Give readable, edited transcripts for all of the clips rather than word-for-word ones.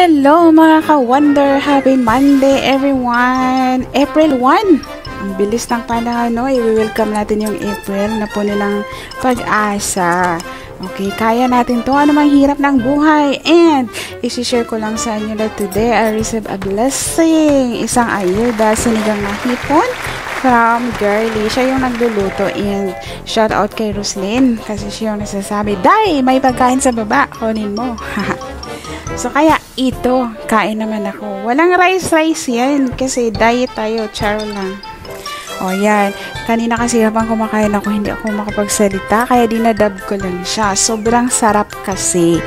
Hello mga ka-wonder! Happy Monday everyone! April 1! Ang bilis ng panahon, no? I-welcome natin yung April na puno ng pag-asa. Okay, kaya natin to. Ano mang hirap ng buhay. And, isi-share ko lang sa inyo that today I receive a blessing. Isang ayuda, sinigang na hipon from Girly. Siya yung nagluluto. And, shout out kay Roslyn. Kasi siya yung nasasabi, Day, may pagkain sa baba. Kunin mo. So, kaya ito, kain naman ako. Walang rice yan. Kasi diet tayo. Charo lang. O, yan. Kanina kasi habang kumakain ako, hindi ako makapagsalita. Kaya dinadab ko lang siya. Sobrang sarap kasi.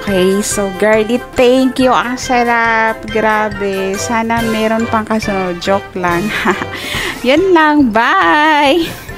Okay. So, Girly, thank you. Ang sarap. Grabe. Sana meron pang kasunod. Joke lang. Yan lang. Bye!